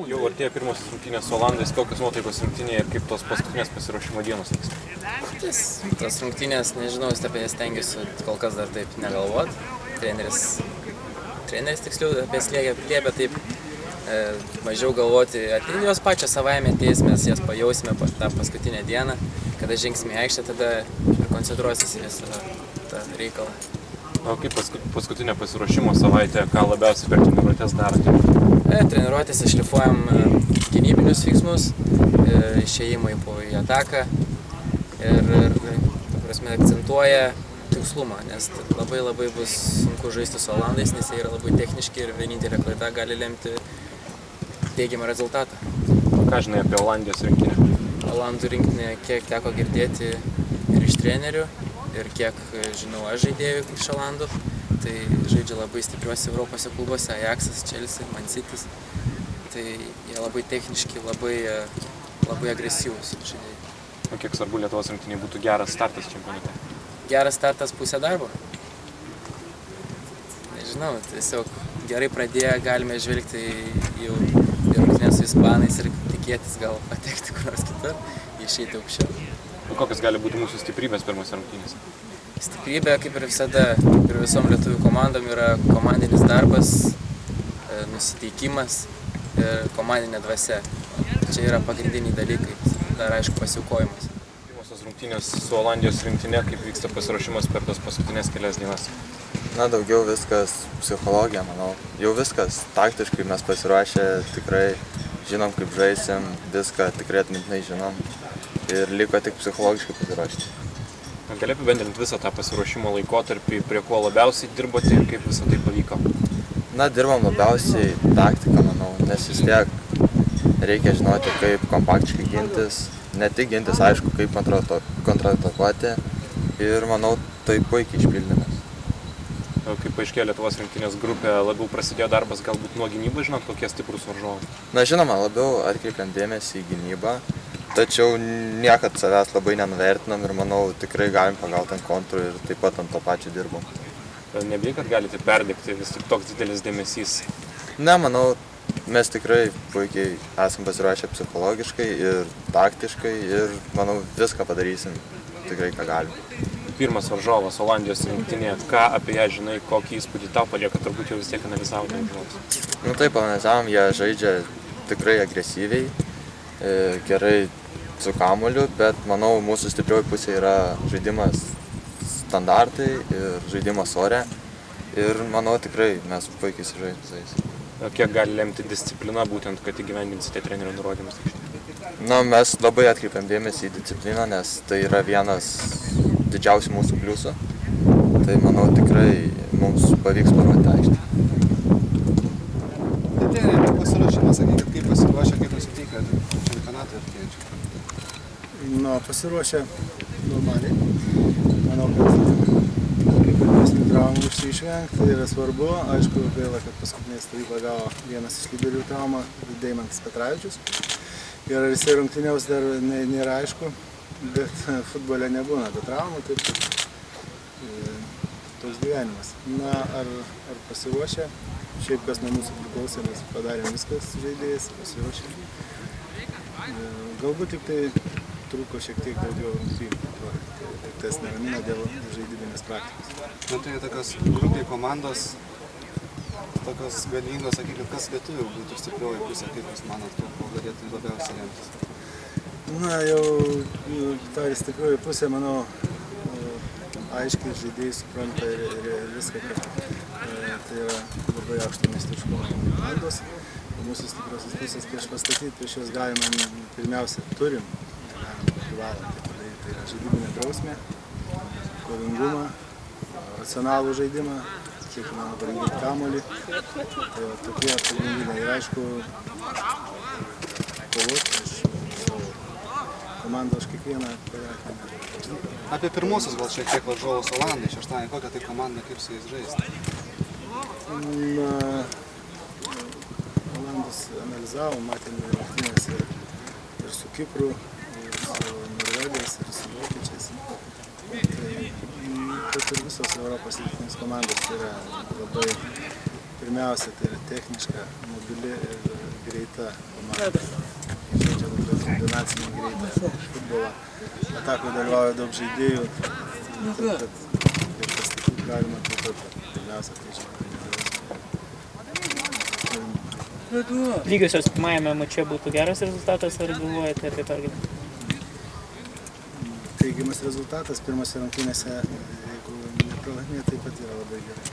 Jau artėja pirmosios rungtynės su Olandais, kokios nuotaikos rinktinėje ir kaip tos paskutinės pasiruošimo dienos vyks? Tas rungtynės, nežinau, apie jas stengiuosi kol kas dar taip negalvot. Treneris tiksliau apie jas liepia taip mažiau galvoti. Jos pačios savaime ateis, mes jas pajausime tą paskutinę dieną. Kada žingsime į aikštę, tada ir koncentruosis į visą tą reikalą. O kaip paskutinė pasiruošimo savaitė, ką labiausiai per treniruotės darote? Treniruotėse šlifuojam gynybinius veiksmus, išėjimai į ataką ir akcentuoja tikslumą, nes labai bus sunku žaisti su Olandais, nes jie yra labai techniški ir vienintelė klaida gali lemti teigiamą rezultatą. Ką žinai apie Olandijos rinktinę? Olandų rinktinė, kiek teko girdėti ir iš trenerių, ir kiek žinau aš žaidėjų iš Olandų, tai žaidžia labai stipriuose Europos klubuose, Ajaxas, Chelsea, Man City. Tai jie labai techniški, labai agresyvūs žaidėjai. O kiek svarbu Lietuvos rinktiniai būtų geras startas čempionate? Geras startas pusė darbo. Nežinau, tiesiog gerai pradėję galime žvelgti į rungtynes su ispanais ir tikėtis gal patekti kur nors kitur, išeiti aukščiau. O kokios gali būti mūsų stiprybės pirmose rungtynėse? Stiprybė, kaip ir visada, ir visom lietuvių komandom yra komandinis darbas, nusiteikimas ir komandinė dvasia. Čia yra pagrindiniai dalykai, dar aišku pasiaukojimas. Pirmosios rungtynės su Olandijos rinktinė, kaip vyksta pasiruošimas per tas paskutinės kelias dienas? Na, daugiau viskas psichologija, manau. Jau viskas taktiškai mes pasiruošę, tikrai žinom, kaip žaisim, viską tikrai atmintinai žinom ir liko tik psichologiškai pasiruošti. Gali apibendrinti visą tą pasiruošimo laikotarpį, prie ko labiausiai dirbote ir kaip visą tai pavyko? Na, dirbam labiausiai taktiką, manau, nes vis tiek reikia žinoti, kaip kompaktiškai gintis, ne tik gintis, aišku, kaip kontratakuoti ir, manau, tai puikiai išpildymas. Kaip paaiškėjo Lietuvos rinktinės grupė, labiau prasidėjo darbas galbūt nuo gynybos, žinot, kokie stiprūs varžovai? Na, žinoma, labiau atkreipiant dėmesį į gynybą, tačiau niekad savęs labai nenuvertinam ir, manau, tikrai galim pagauti ant kontrų ir taip pat ant to pačio dirbam. Nebijai, kad galite perdegti, vis tik toks didelis dėmesys? Ne, manau, mes tikrai puikiai esam pasiruošę psichologiškai ir taktiškai ir, manau, viską padarysim tikrai, ką galim. Pirmas varžovas Olandijos rinktinė, ką apie ją žinai, kokį įspūdį tau palieka, turbūt jau vis tiek analizavote žmogus? Nu taip, analizavom, jie žaidžia tikrai agresyviai, gerai su kamuoliu, bet manau, mūsų stiprioji pusė yra žaidimas standartai ir žaidimas ore ir manau, tikrai mes puikiai sužaidžiame. Kiek gali lemti disciplina būtent, kad įgyvendinsite trenerio nurodymus? Na, mes labai atkreipiam dėmesį į discipliną, nes tai yra vienas didžiausių mūsų pliusų. Tai manau, tikrai mums pavyks parodyti aikštę. Tai treneri, pasiruošimas, sakykit, kaip pasiruošę, kaip nusiteikę čempionatui artėjančių? Nu, pasiruošę normaliai. Manau, kad kalbėsime traumų išvengti, tai yra svarbu. Aišku, gaila, kad paskutinė stovykla gavo vienas iš lyderių traumą, Deimantas Petravičius. Ir ar jisai rungtyniaus dar nėra aišku, bet futbole nebūna be traumų, taip kad toks gyvenimas. Na, ar pasiruošę? Šiaip kas nuo mūsų priklausė, mes padarėm viskas žaidėjais, pasiruošę. Galbūt tik tai trūko šiek tiek daugiau rungtynių. Tai tas neramina dėl žaidybinės praktikos. Na, tai tokios grupiai komandos, tokios galingos, sakykit, kas lietuvių būtų stiprioji pusė, kaip jūs manot, ko galėtų labiausiai remtis? Na, jau ta stiprioji pusė, manau, aiškiai žaidėjai supranta ir viską, kad tai yra labai aukšto meistriškumo komandos. Mūsų stipriosios pusės prieš pastatyti, prieš juos galime, pirmiausia, turim, privalom tai padaryti. Tai yra žaidybinė drausmė, kovingumą, racionalų žaidimą, kiek įmanoma parinkti kamuolį. Tai tokie pagrindiniai ir aišku, kovoti iš komandą už kiekvieną padaratą. Apie pirmuosius gal šiek tiek varžovus Olandai, šeštąjį, kokią tai komandą, kaip su jais žaisti? Na, Olandus analizavom, matėme rungtynes ir su Kipru, ir su Norvegijos, ir su Vokiečiais. Tai ir visos Europos rinktinės komandos yra labai, pirmiausia, tai yra techniška, mobili ir greita komanda. Žaidžia labai kombinacinį greitą futbolą. Atakoje dalyvauja daug žaidėjų. Taip, kad ir pastatyti galima taip pat. Pirmiausia, tai čia Lygiosios pirmajame mače būtų geras rezultatas, ar galvojate apie pergalę? teigiamas rezultatas. Pirmose rungtynėse, jeigu nepralaimė, taip pat yra labai gerai.